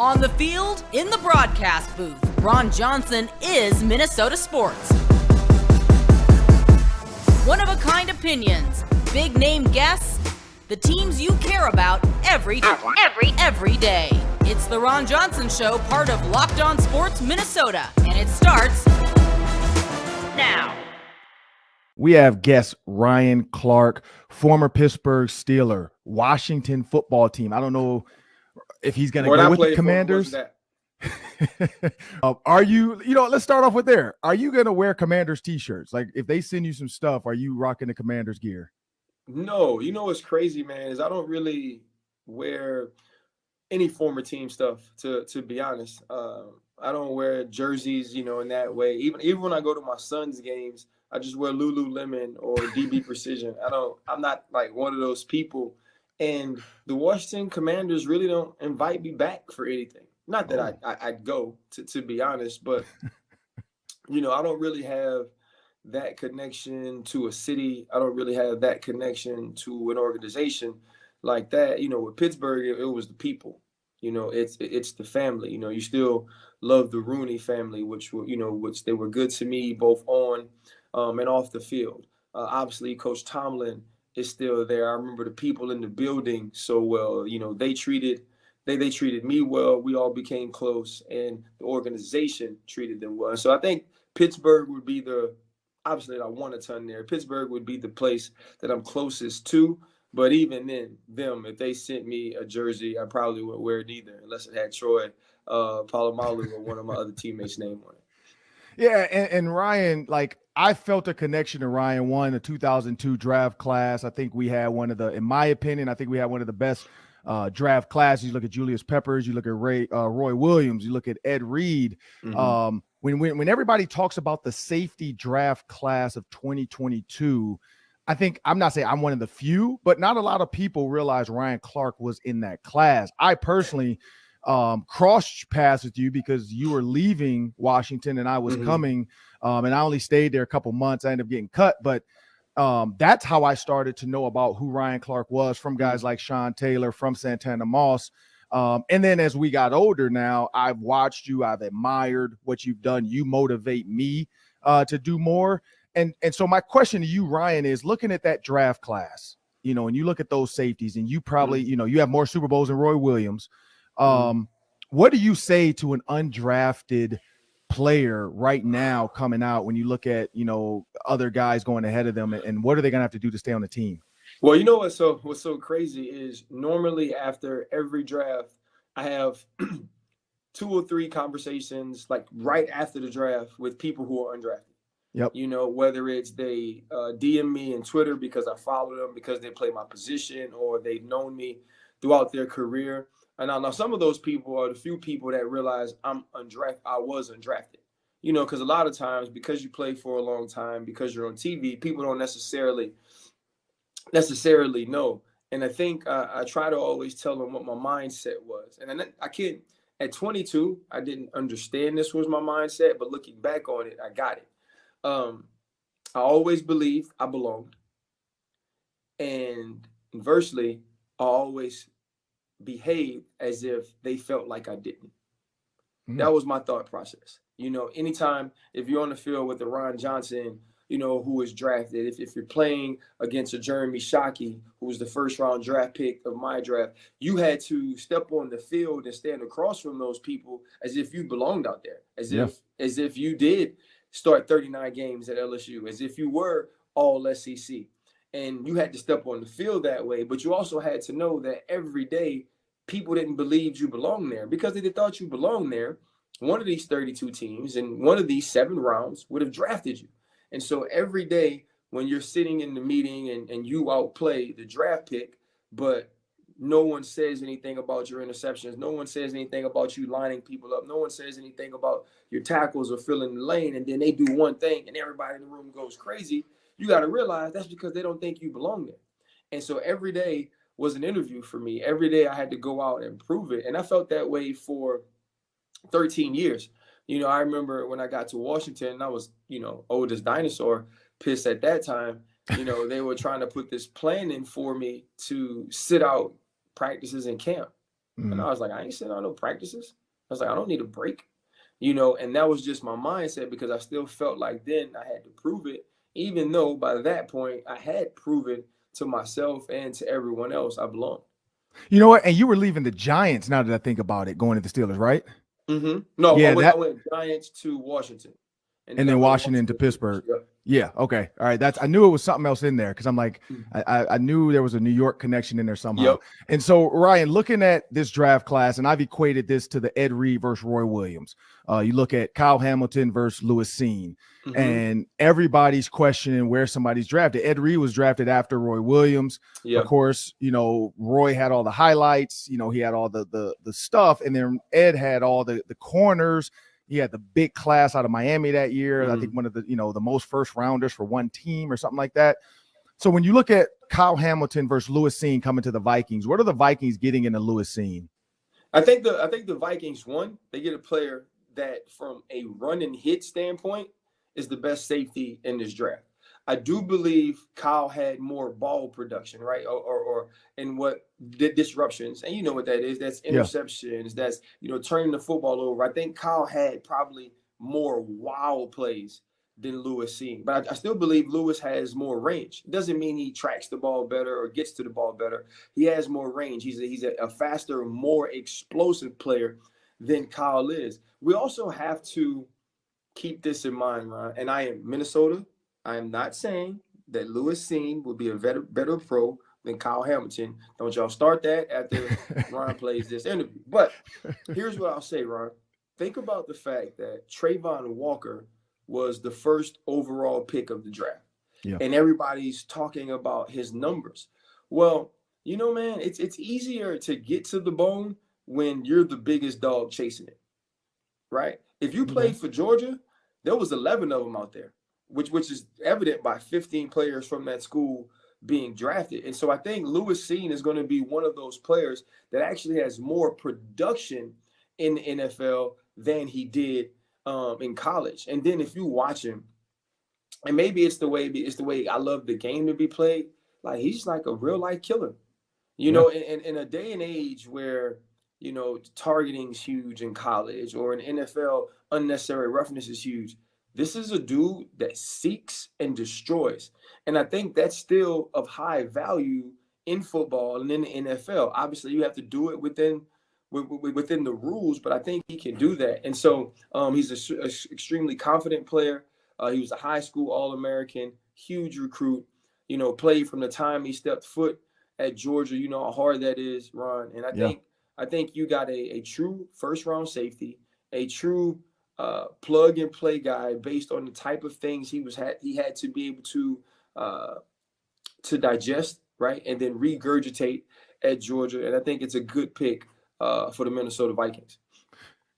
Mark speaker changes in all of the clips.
Speaker 1: On the field, in the broadcast booth, Ron Johnson is Minnesota sports. One-of-a-kind opinions, big-name guests, the teams you care about every day. It's the Ron Johnson Show, part of Locked On Sports Minnesota, and it starts now.
Speaker 2: We have guest Ryan Clark, former Pittsburgh Steeler, Washington football team. I don't know if he's going to go with the Commanders. Are you, let's start off with there. Are you going to wear Commanders t-shirts? Like if they send you some stuff, are you rocking the Commanders gear?
Speaker 3: No, what's crazy, man, is I don't really wear any former team stuff, to be honest. I don't wear jerseys, in that way. Even when I go to my son's games, I just wear Lululemon or DB Precision. I'm not like one of those people. And the Washington Commanders really don't invite me back for anything. Not that I'd go, to be honest, but, I don't really have that connection to a city. I don't really have that connection to an organization like that. With Pittsburgh, it was the people. It's the family. You still love the Rooney family, which they were good to me both on and off the field. Obviously, Coach Tomlin is still there. I remember the people in the building so well. They treated me well. We all became close, and the organization treated them well. So I think Pittsburgh would be obviously I want a ton there. Pittsburgh would be the place that I'm closest to. But even then, if they sent me a jersey, I probably wouldn't wear it either, unless it had Troy Polamalu or one of my other teammates' name on it.
Speaker 2: Yeah, and Ryan, I felt a connection to Ryan. One, the 2002 draft class. I think we had in my opinion, one of the best draft classes. You look at Julius Peppers, you look at Roy Williams, you look at Ed Reed. Mm-hmm. When everybody talks about the safety draft class of 2022, I think I'm not saying I'm one of the few, but not a lot of people realize Ryan Clark was in that class. I personally crossed paths with you because you were leaving Washington and I was coming, and I only stayed there a couple months. I ended up getting cut, but that's how I started to know about who Ryan Clark was from guys like Sean Taylor, from Santana Moss. And then as we got older now, I've watched you, I've admired what you've done. You motivate me to do more. And so my question to you, Ryan, is looking at that draft class, and you look at those safeties and you probably, you have more Super Bowls than Roy Williams. What do you say to an undrafted player right now coming out when you look at, other guys going ahead of them, and what are they going to have to do to stay on the team?
Speaker 3: Well, what's so crazy is normally after every draft, I have 2 or 3 conversations like right after the draft with people who are undrafted.
Speaker 2: Yep.
Speaker 3: Whether it's they DM me in Twitter because I follow them, because they play my position, or they've known me throughout their career. And now some of those people are the few people that realize I was undrafted. Because a lot of times, because you play for a long time, because you're on TV, people don't necessarily know. And I think I try to always tell them what my mindset was. And then at 22, I didn't understand this was my mindset, but looking back on it, I got it. I always believed I belonged. And inversely, I always behaved as if they felt like I didn't. That was my thought process. Anytime if you're on the field with the Ron Johnson, who was drafted, if you're playing against a Jeremy Shockey, who was the first round draft pick of my draft, you had to step on the field and stand across from those people as if you belonged out there, as if you did start 39 games at LSU, as if you were all SEC. And you had to step on the field that way, but you also had to know that every day people didn't believe you belonged there, because if they thought you belonged there, one of these 32 teams in one of these 7 rounds would have drafted you. And so every day when you're sitting in the meeting and you outplay the draft pick, but no one says anything about your interceptions, no one says anything about you lining people up, no one says anything about your tackles or filling the lane, and then they do one thing and everybody in the room goes crazy, you got to realize that's because they don't think you belong there. And so every day was an interview for me. Every day I had to go out and prove it. And I felt that way for 13 years. I remember when I got to Washington, and I was, old as dinosaur, pissed at that time. They were trying to put this plan in for me to sit out practices in camp. And I was like, I ain't sitting on no practices. I was like, I don't need a break, you know, and that was just my mindset because I still felt like then I had to prove it, even though by that point I had proven to myself and to everyone else I belonged.
Speaker 2: You know what? And you were leaving the Giants, now that I think about it, going to the Steelers, right?
Speaker 3: No,
Speaker 2: Yeah,
Speaker 3: I went Giants to Washington.
Speaker 2: And then Washington to Pittsburgh. Yeah. Okay. All right. I knew it was something else in there because I'm like, I knew there was a New York connection in there somehow.
Speaker 3: Yep.
Speaker 2: And so, Ryan, looking at this draft class, and I've equated this to the Ed Reed versus Roy Williams. You look at Kyle Hamilton versus Lewis Cine, and everybody's questioning where somebody's drafted. Ed Reed was drafted after Roy Williams.
Speaker 3: Yep.
Speaker 2: Of course, you know, Roy had all the highlights. You know, he had all the stuff, and then Ed had all the corners. He had the big class out of Miami that year. I think one of the, you know, the most first rounders for one team or something like that. So when you look at Kyle Hamilton versus Lewis Cine coming to the Vikings, what are the Vikings getting in the Lewis Cine?
Speaker 3: I think the Vikings, they get a player that from a run and hit standpoint is the best safety in this draft. I do believe Kyle had more ball production, right? Or in what disruptions, and you know what that is. That's interceptions. Yeah. That's, you know, turning the football over. I think Kyle had probably more wow plays than Lewis Cine, but I still believe Lewis has more range. It doesn't mean he tracks the ball better or gets to the ball better. He has more range. He's a faster, more explosive player than Kyle is. We also have to keep this in mind, Ron. And I am Minnesota. I am not saying that Lewis Cine will be a better pro than Kyle Hamilton. Don't y'all start that after Ron plays this interview. But here's what I'll say, Ron. Think about the fact that Trayvon Walker was the first overall pick of the draft. Yeah. And everybody's talking about his numbers. Well, you know, man, it's easier to get to the bone when you're the biggest dog chasing it, right? If you played for Georgia, there was 11 of them out there, which is evident by 15 players from that school being drafted. And so I think Lewis Cine is going to be one of those players that actually has more production in the NFL than he did in college. And then if you watch him, and maybe it's the way I love the game to be played, like he's like a real life killer. You know, in a day and age where, you know, targeting is huge in college or in NFL, unnecessary roughness is huge. This is a dude that seeks and destroys. And I think that's still of high value in football and in the NFL. Obviously, you have to do it within the rules, but I think he can do that. And so he's an extremely confident player. He was a high school All-American, huge recruit, you know, played from the time he stepped foot at Georgia. You know how hard that is, Ron. And I think you got a true first-round safety, a true plug and play guy based on the type of things he had to be able to digest, right, and then regurgitate at Georgia. And I think it's a good pick for the Minnesota Vikings.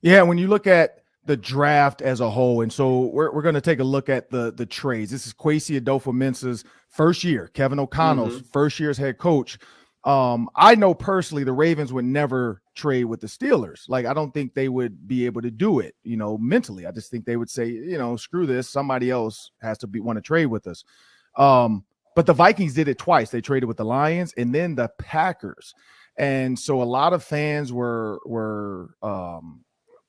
Speaker 2: Yeah, when you look at the draft as a whole, and so we're going to take a look at the trades. This is Kwesi Adolfo-Mensah's first year, Kevin O'Connell's first year as head coach. I know personally the Ravens would never trade with the Steelers. Like, I don't think they would be able to do it, you know, mentally. I just think they would say, you know, screw this. Somebody else has to want to trade with us. But the Vikings did it twice. They traded with the Lions and then the Packers. And so a lot of fans were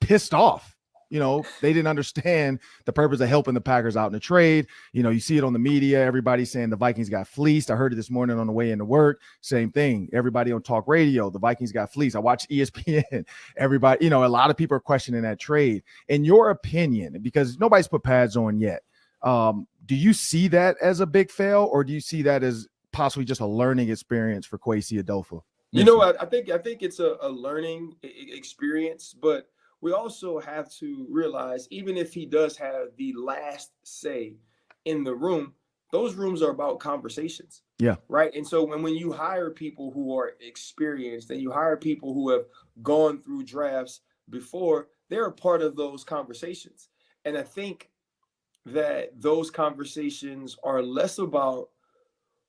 Speaker 2: pissed off. You know, they didn't understand the purpose of helping the Packers out in the trade. You know, you see it on the media. Everybody's saying the Vikings got fleeced. I heard it this morning on the way into work. Same thing. Everybody on talk radio, the Vikings got fleeced. I watched ESPN. Everybody, you know, a lot of people are questioning that trade. In your opinion, because nobody's put pads on yet, do you see that as a big fail, or do you see that as possibly just a learning experience for Kwesi Adolfo?
Speaker 3: You know what? I think it's a learning experience, but we also have to realize, even if he does have the last say in the room, those rooms are about conversations. Yeah. Right. And so when you hire people who are experienced and you hire people who have gone through drafts before, they're a part of those conversations. And I think that those conversations are less about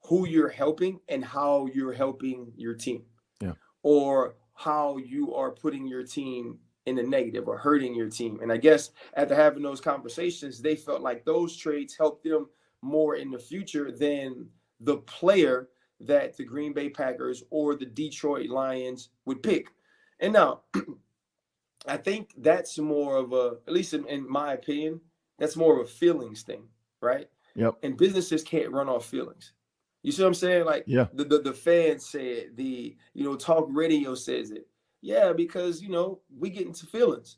Speaker 3: who you're helping and how you're helping your team. Yeah. Or how you are putting your team in the negative or hurting your team. And I guess after having those conversations, they felt like those trades helped them more in the future than the player that the Green Bay Packers or the Detroit Lions would pick. And now, I think that's more of a, at least in my opinion, that's more of a feelings thing, right?
Speaker 2: Yep.
Speaker 3: And businesses can't run off feelings. You see what I'm saying? Like
Speaker 2: Yeah.
Speaker 3: the fans say it, talk radio says it. Yeah, because we get into feelings.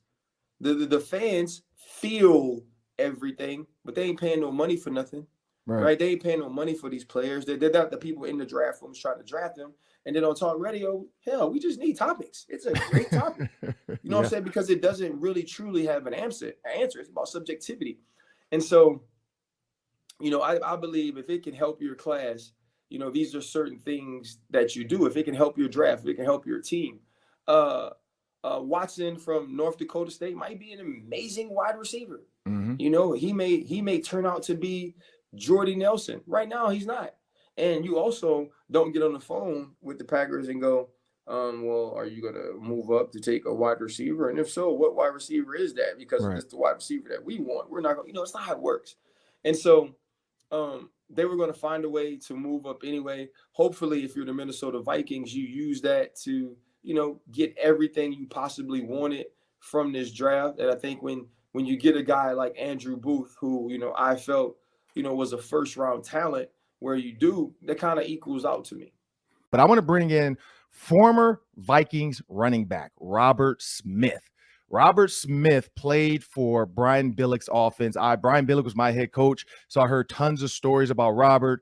Speaker 3: The fans feel everything, but they ain't paying no money for nothing. Right? They ain't paying no money for these players. They're not the people in the draft rooms trying to draft them. And then on talk radio, hell, we just need topics. It's a great topic. You know what I'm saying? Because it doesn't really truly have an answer. It's about subjectivity. And so, I believe if it can help your class, these are certain things that you do. If it can help your draft, if it can help your team. Watson from North Dakota State might be an amazing wide receiver.
Speaker 2: Mm-hmm.
Speaker 3: He may turn out to be Jordy Nelson. Right now, he's not. And you also don't get on the phone with the Packers and go, well, are you going to move up to take a wide receiver? And if so, what wide receiver is that? Because it's the wide receiver that we want. We're not going to, it's not how it works. And so they were going to find a way to move up anyway. Hopefully, if you're the Minnesota Vikings, you use that to, get everything you possibly wanted from this draft. And I think when you get a guy like Andrew Booth, who, I felt, was a first round talent, where you do, that kind of equals out to me.
Speaker 2: But I want to bring in former Vikings running back, Robert Smith. Robert Smith played for Brian Billick's offense. Brian Billick was my head coach, so I heard tons of stories about Robert,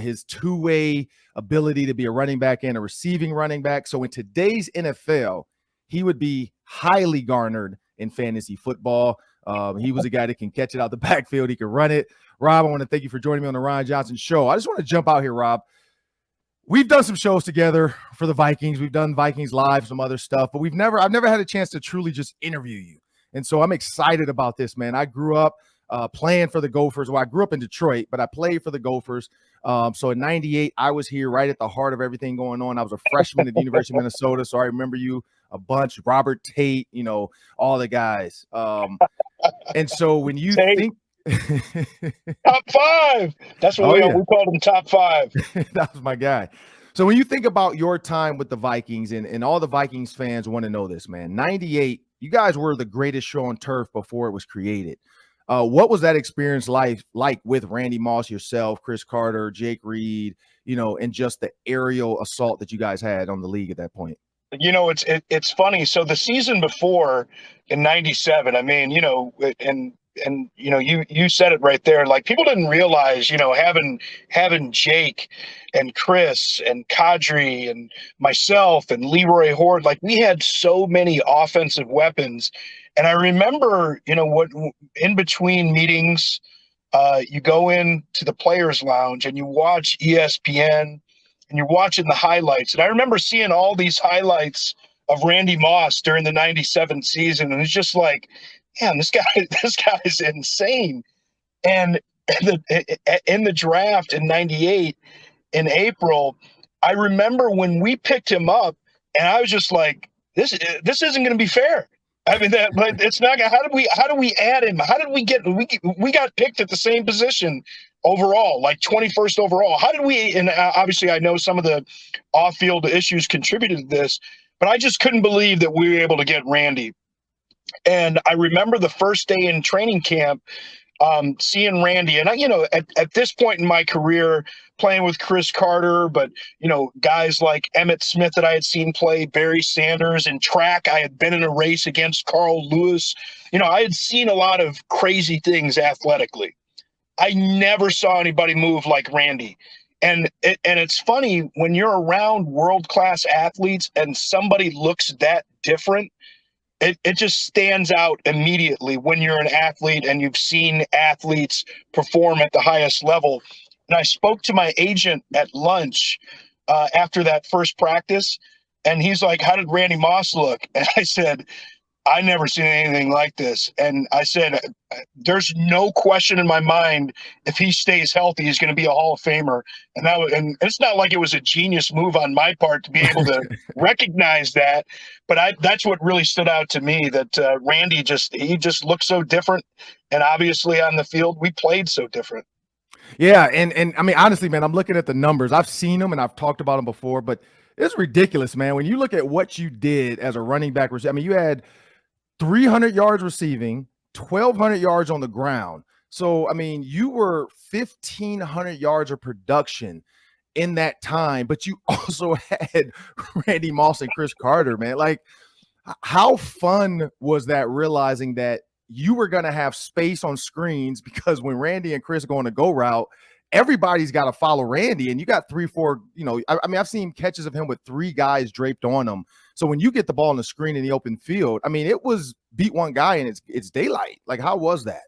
Speaker 2: his two-way ability to be a running back and a receiving running back. So in today's NFL, he would be highly garnered in fantasy football. He was a guy that can catch it out the backfield. He can run it. Rob, I want to thank you for joining me on the Ron Johnson Show. I just want to jump out here, Rob. We've done some shows together for the Vikings. We've done Vikings Live, some other stuff, but I've never had a chance to truly just interview you. And so I'm excited about this, man. I grew up playing for the Gophers. Well, I grew up in Detroit, but I played for the Gophers. So in 98, I was here right at the heart of everything going on. I was a freshman at the University of Minnesota, so I remember you a bunch. Robert Tate, all the guys. And so when you think
Speaker 4: top five, that's what we called him, top five.
Speaker 2: That was my guy. So when you think about your time with the Vikings, and all the Vikings fans want to know this, man, 98, you guys were the greatest show on turf before it was created. What was that experience like with Randy Moss, yourself, Chris Carter, Jake Reed, and just the aerial assault that you guys had on the league at that point?
Speaker 4: It's funny. So the season before in 97, I mean, and you said it right there. Like, people didn't realize, having Jake and Chris and Kadri and myself and Leroy Horde, like, we had so many offensive weapons. And I remember, what in between meetings, you go into the players' lounge and you watch ESPN and you're watching the highlights. And I remember seeing all these highlights of Randy Moss during the 97 season. And it's just like, man, this guy is insane. And in the draft in 98, in April, I remember when we picked him up, and I was just like, this isn't going to be fair. I mean, it's not. How do we add him? How did we got picked at the same position overall, like 21st overall? How did we? And obviously, I know some of the off-field issues contributed to this, but I just couldn't believe that we were able to get Randy. And I remember the first day in training camp, seeing Randy, and at this point in my career, playing with Chris Carter, but guys like Emmitt Smith that I had seen play, Barry Sanders. In track, I had been in a race against Carl Lewis. I had seen a lot of crazy things athletically. I never saw anybody move like Randy. And it's funny when you're around world-class athletes and somebody looks that different. It just stands out immediately when you're an athlete and you've seen athletes perform at the highest level. And I spoke to my agent at lunch after that first practice, and he's like, "How did Randy Moss look?" And I said, "I never seen anything like this." And I said, "There's no question in my mind, if he stays healthy, he's going to be a Hall of Famer." And it's not like it was a genius move on my part to be able to recognize that, but that's what really stood out to me, that Randy just looked so different, and obviously on the field we played so different.
Speaker 2: Yeah, and I mean, honestly, man, I'm looking at the numbers. I've seen them and I've talked about them before, but It's ridiculous, man. When you look at what you did as a running back, I mean, you had 300 yards receiving, 1,200 yards on the ground. So, I mean, you were 1,500 yards of production in that time, but you also had Randy Moss and Chris Carter, man. Like, how fun was that, realizing that you were going to have space on screens, because when Randy and Chris go on a go route, everybody's got to follow Randy, and you got 3-4, I mean, I've seen catches of him with 3 guys draped on him. So when you get the ball on the screen in the open field, I mean, it was beat one guy and it's daylight. Like, how was that?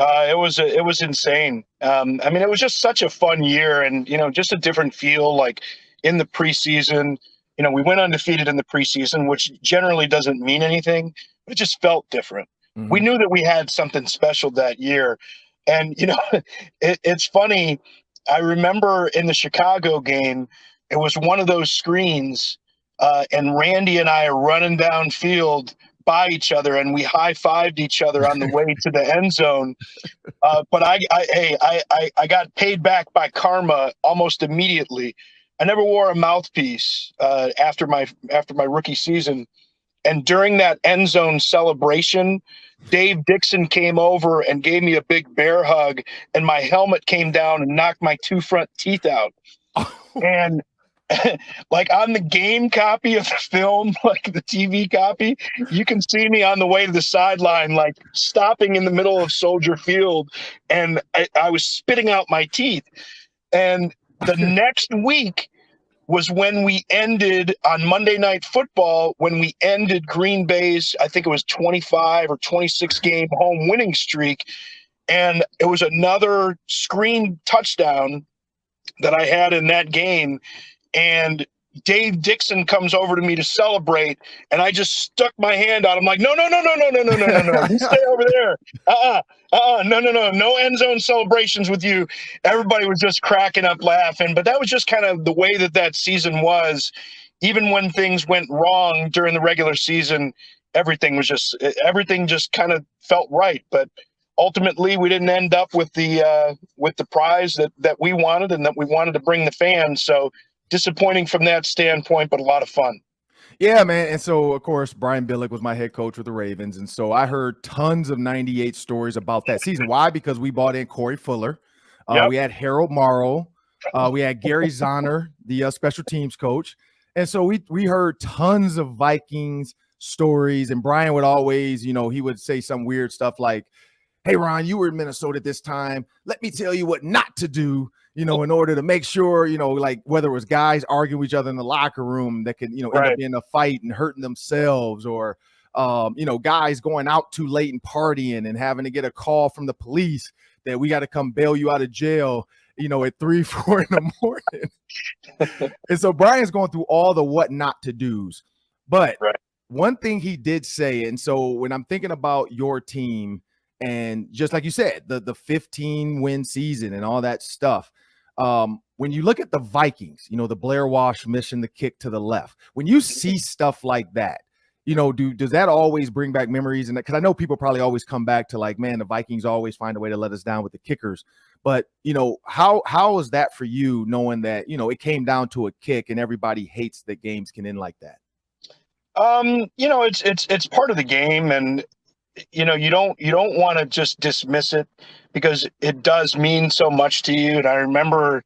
Speaker 4: It was insane. I mean, it was just such a fun year, and just a different feel. Like in the preseason, we went undefeated in the preseason, which generally doesn't mean anything, but it just felt different. Mm-hmm. We knew that we had something special that year, and it's funny. I remember in the Chicago game, it was one of those screens, and Randy and I are running downfield by each other, and we high-fived each other on the way to the end zone. But I got paid back by karma almost immediately. I never wore a mouthpiece after my rookie season, and during that end zone celebration, Dave Dixon came over and gave me a big bear hug, and my helmet came down and knocked my 2 front teeth out. And like on the game copy of the film, like the TV copy, you can see me on the way to the sideline, like stopping in the middle of Soldier Field, and I was spitting out my teeth. And the next week was when we ended on Monday Night Football, when we ended Green Bay's, I think it was 25 or 26 game home winning streak. And it was another screen touchdown that I had in that game. And Dave Dixon comes over to me to celebrate, and I just stuck my hand out. I'm like, no. You stay over there. No end zone celebrations with you. Everybody was just cracking up laughing. But that was just kind of the way that season was. Even when things went wrong during the regular season, everything just kind of felt right. But ultimately, we didn't end up with the prize that we wanted and that we wanted to bring the fans. So disappointing from that standpoint, but a lot of fun.
Speaker 2: Yeah, man. And so, of course, Brian Billick was my head coach with the Ravens. And so I heard tons of 98 stories about that season. Why? Because we bought in Corey Fuller. We had Harold Morrow. We had Gary Zahner, the special teams coach. And so we heard tons of Vikings stories. And Brian would always, he would say some weird stuff like, hey, Ron, you were in Minnesota at this time. Let me tell you what not to do, in order to make sure, like whether it was guys arguing with each other in the locker room that could, end up in a fight and hurting themselves, or, guys going out too late and partying and having to get a call from the police that we got to come bail you out of jail, at 3, 4 in the morning. And so Brian's going through all the what not to do's. But one thing he did say, and so when I'm thinking about your team, and just like you said, the 15-win season and all that stuff, when you look at the Vikings, the Blair Walsh mission, the kick to the left, when you see stuff like that, does that always bring back memories? And because I know people probably always come back to like, man, the Vikings always find a way to let us down with the kickers. But, how is that for you, knowing that, it came down to a kick and everybody hates that games can end like that?
Speaker 4: It's part of the game, and you don't want to just dismiss it, because it does mean so much to you. And I remember,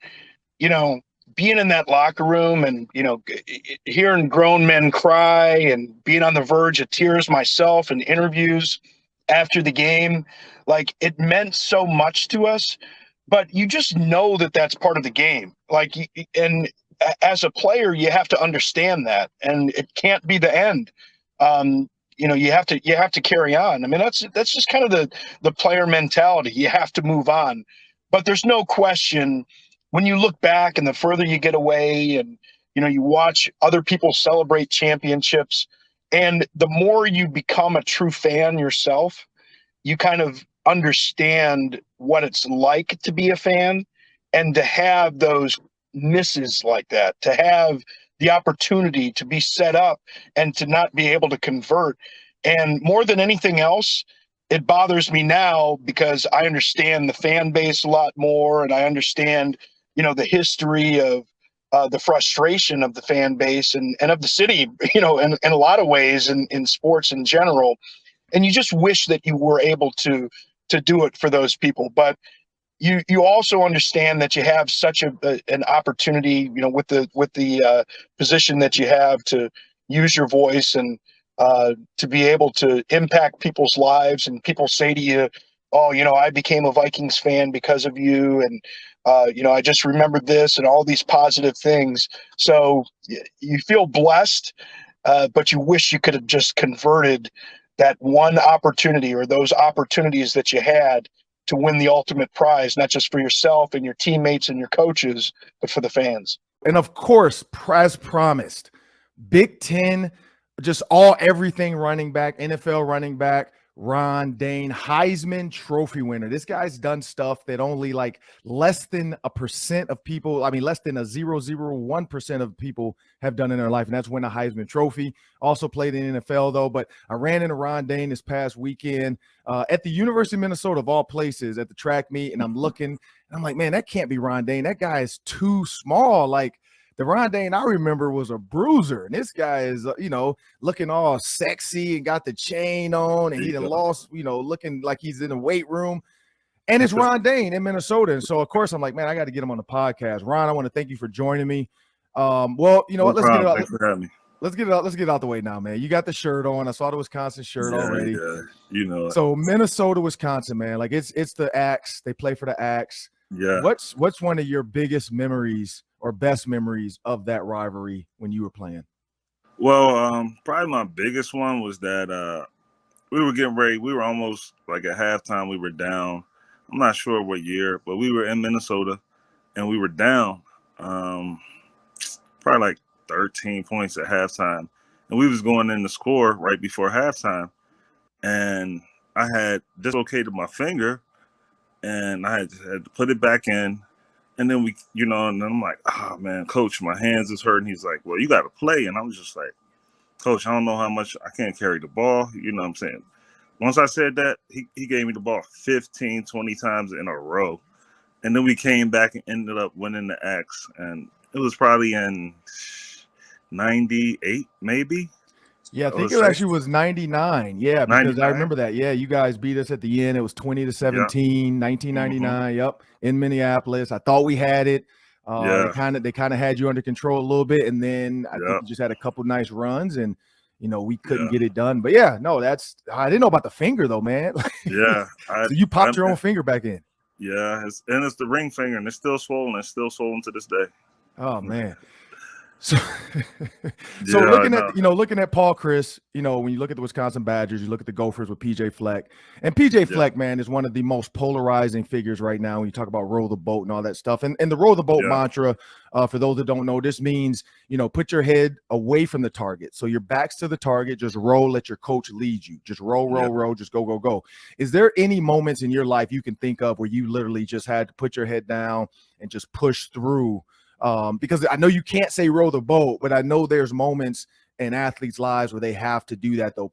Speaker 4: being in that locker room and, hearing grown men cry and being on the verge of tears myself in interviews after the game. Like, it meant so much to us, but you just know that that's part of the game. Like, and as a player, you have to understand that, and it can't be the end. You have to carry on. I mean, that's just kind of the player mentality. You have to move on. But there's no question, when you look back and the further you get away and, you watch other people celebrate championships, and the more you become a true fan yourself, you kind of understand what it's like to be a fan, and to have those misses like that, to have the opportunity to be set up and to not be able to convert. And more than anything else, it bothers me now because I understand the fan base a lot more, and I understand, the history of the frustration of the fan base and of the city, in a lot of ways in sports in general. And you just wish that you were able to do it for those people. But you also understand that you have such an opportunity, with the position that you have to use your voice and to be able to impact people's lives. And people say to you, oh, I became a Vikings fan because of you. And, I just remembered this and all these positive things. So you feel blessed, but you wish you could have just converted that one opportunity or those opportunities that you had to win the ultimate prize, not just for yourself and your teammates and your coaches, but for the fans.
Speaker 2: And of course, as promised, Big Ten, just everything running back, NFL running back, Ron Dayne, Heisman Trophy winner. This guy's done stuff that only like less than 1% of people, less than 0.001% of people have done in their life, and that's win a Heisman Trophy. Also played in the NFL, though. But I ran into Ron Dayne this past weekend at the University of Minnesota, of all places, at the track meet, and I'm looking, and I'm like, man, that can't be Ron Dayne. That guy is too small. Like, the Ron Dayne I remember was a bruiser, and this guy is, looking all sexy and got the chain on, and he done lost, looking like he's in the weight room. And it's Ron Dayne in Minnesota, and so of course I'm like, man, I got to get him on the podcast. Ron, I want to thank you for joining me. Well, you know what? Let's get it out.
Speaker 5: Thanks for having me.
Speaker 2: Let's get it out the way now, man. You got the shirt on. I saw the Wisconsin shirt already.
Speaker 5: Yeah,
Speaker 2: So Minnesota, Wisconsin, man, like it's the Axe. They play for the Axe.
Speaker 5: Yeah.
Speaker 2: What's one of your biggest memories or best memories of that rivalry when you were playing?
Speaker 5: Well, probably my biggest one was that we were getting ready. We were almost like at halftime. We were down. I'm not sure what year, but we were in Minnesota, and we were down probably like 13 points at halftime. And we was going in to score right before halftime. And I had dislocated my finger, and I had to put it back in. And then and then I'm like, oh, man, coach, my hands is hurting. He's like, well, you got to play. And I'm just like, coach, I don't know how much I can't carry the ball. You know what I'm saying? Once I said that, he gave me the ball 15, 20 times in a row. And then we came back and ended up winning the Axe. And it was probably in 98, maybe.
Speaker 2: Yeah, I think it actually was 99. Yeah, because 99? I remember that. Yeah, you guys beat us at the end. It was 20-17, 1999. Yep, in Minneapolis. I thought we had it. They kind of had you under control a little bit, and then I think you just had a couple nice runs, and we couldn't get it done. But yeah, no, I didn't know about the finger though, man.
Speaker 5: Yeah,
Speaker 2: so you popped your own finger back in.
Speaker 5: Yeah, it's the ring finger, and it's still swollen. It's still swollen to this day.
Speaker 2: Oh man. So looking at Paul Chris, when you look at the Wisconsin Badgers, you look at the Gophers with PJ Fleck, and PJ Fleck, man, is one of the most polarizing figures right now when you talk about row the boat and all that stuff. And the row the boat mantra, for those that don't know, this means, put your head away from the target. So your back's to the target, just roll, let your coach lead you. Just roll, just go. Is there any moments in your life you can think of where you literally just had to put your head down and just push through? Because I know you can't say row the boat, but I know there's moments in athletes' lives where they have to do that, though.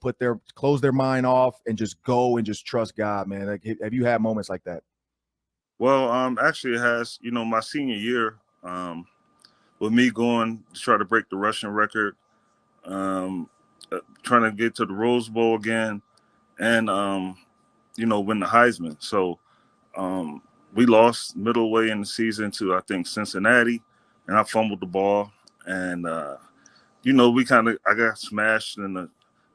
Speaker 2: Close their mind off and just go and just trust God, man. Like, have you had moments like that?
Speaker 5: Well, actually it has, my senior year, with me going to try to break the rushing record, trying to get to the Rose Bowl again, and, win the Heisman. So, we lost middle way in the season to, I think, Cincinnati. And I fumbled the ball, and I got smashed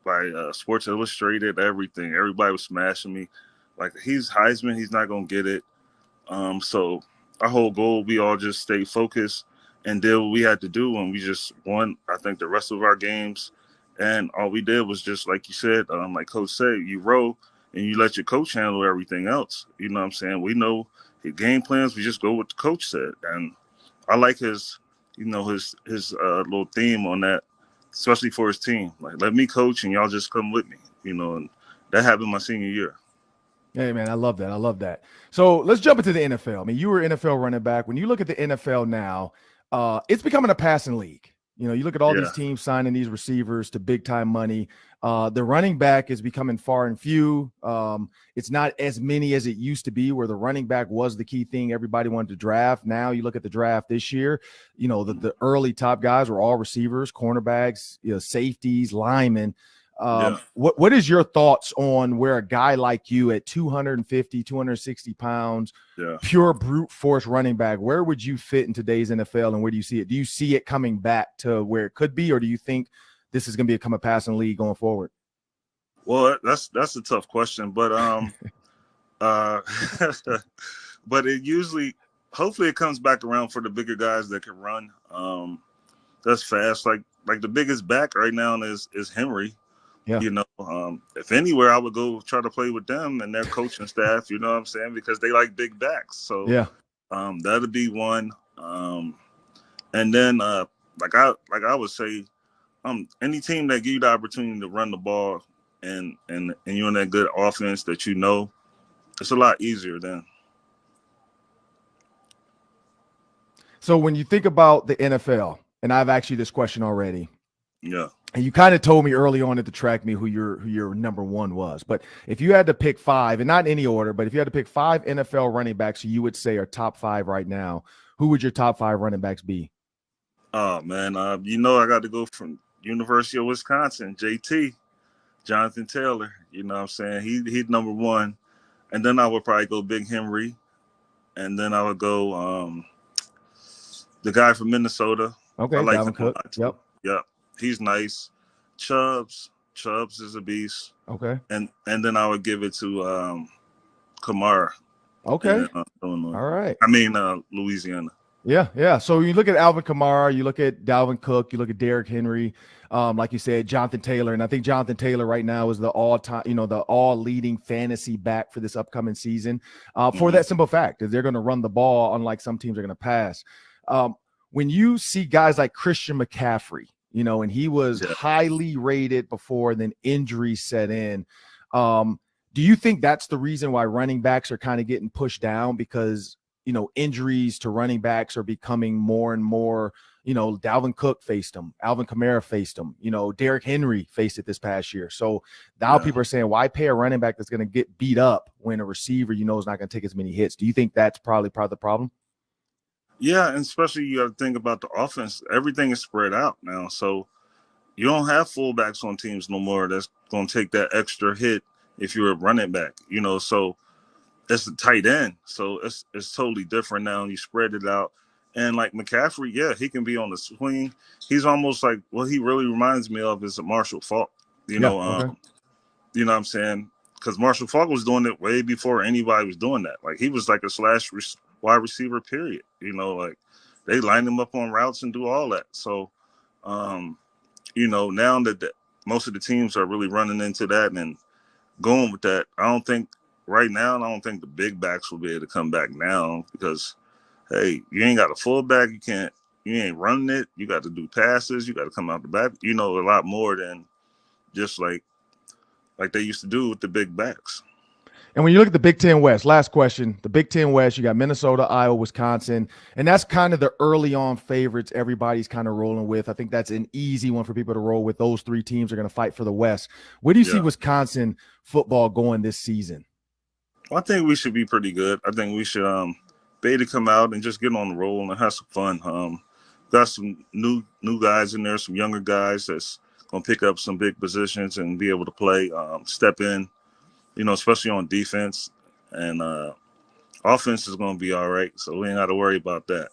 Speaker 5: by Sports Illustrated. Everything, everybody was smashing me. Like, he's Heisman, he's not gonna get it. So our whole goal, we all just stayed focused and did what we had to do, and we just won. I think the rest of our games, and all we did was just like you said, like Coach said, you row and you let your coach handle everything else. You know what I'm saying? We know his game plans. We just go with the coach said, and I like his little theme on that, especially for his team. Like, let me coach and y'all just come with me, and that happened my senior year.
Speaker 2: Hey, man, I love that. So let's jump into the NFL. I mean, you were NFL running back. When you look at the NFL now, it's becoming a passing league. You know, you look at all these teams signing these receivers to big time money. The running back is becoming far and few. It's not as many as it used to be, where the running back was the key thing everybody wanted to draft. Now you look at the draft this year, you know, the early top guys were all receivers, cornerbacks, you know, safeties, linemen. What is your thoughts on where a guy like you at 250, 260 pounds, pure brute force running back, where would you fit in today's NFL, and where do you see it? Do you see it coming back to where it could be, or do you think this is going to become a passing league going forward?
Speaker 5: Well, that's a tough question, but but it usually, hopefully it comes back around for the bigger guys that can run. That's fast. Like the biggest back right now is Henry. Yeah. You know, if anywhere, I would go try to play with them and their coaching staff, you know what I'm saying? Because they like big backs. So that'd be one. And then like I would say, any team that give you the opportunity to run the ball and you're in that good offense that you know, it's a lot easier then.
Speaker 2: So when you think about the NFL, and I've asked you this question already.
Speaker 5: Yeah.
Speaker 2: And you kind of told me early on at the track meet who your number one was. But if you had to pick 5, and not in any order, but if you had to pick 5 NFL running backs who you would say are top 5 right now, who would your top 5 running backs be?
Speaker 5: Oh, man. You know, I got to go from University of Wisconsin, JT, Jonathan Taylor. You know what I'm saying? He's number 1. And then I would probably go Big Henry. And then I would go the guy from Minnesota.
Speaker 2: Okay,
Speaker 5: I like
Speaker 2: Dalvin Cook.
Speaker 5: Yep. He's nice. Chubbs is a beast.
Speaker 2: Okay.
Speaker 5: And then I would give it to Kamara.
Speaker 2: Okay.
Speaker 5: Illinois.
Speaker 2: All right.
Speaker 5: I mean Louisiana.
Speaker 2: Yeah. So you look at Alvin Kamara, you look at Dalvin Cook, you look at Derrick Henry, like you said, Jonathan Taylor, and I think Jonathan Taylor right now is the all-time, you know, the all-leading fantasy back for this upcoming season. For that simple fact that they're going to run the ball, unlike some teams are going to pass. When you see guys like Christian McCaffrey, you know, and he was highly rated before, and then injuries set in. Do you think that's the reason why running backs are kind of getting pushed down? Because, you know, injuries to running backs are becoming more and more, you know, Dalvin Cook faced him, Alvin Kamara faced him, you know, Derrick Henry faced it this past year. So now people are saying, why pay a running back that's going to get beat up when a receiver, you know, is not going to take as many hits? Do you think that's probably part of the problem?
Speaker 5: Yeah, and especially you got to think about the offense. Everything is spread out now. So you don't have fullbacks on teams no more that's going to take that extra hit if you're a running back, you know. So it's a tight end. So it's totally different now. You spread it out. And like McCaffrey, he can be on the swing. He's almost like what he really reminds me of is a Marshall Faulk, you know. You know what I'm saying? Because Marshall Faulk was doing it way before anybody was doing that. Like he was like a wide receiver, period. You know, like they line him up on routes and do all that. So, you know, now that most of the teams are really running into that and going with that, I don't think the big backs will be able to come back now because, hey, you ain't got a fullback. You ain't running it. You got to do passes. You got to come out the back. You know, a lot more than just like they used to do with the big backs.
Speaker 2: And when you look at the Big Ten West, last question, the Big Ten West, you got Minnesota, Iowa, Wisconsin, and that's kind of the early on favorites everybody's kind of rolling with. I think that's an easy one for people to roll with. Those 3 teams are going to fight for the West. Where do you see Wisconsin football going this season?
Speaker 5: Well, I think we should be pretty good. I think we should be able to come out and just get on the roll and have some fun. Got some new guys in there, some younger guys that's going to pick up some big positions and be able to play, step in. You know, especially on defense, and offense is going to be all right. So we ain't got to worry about that.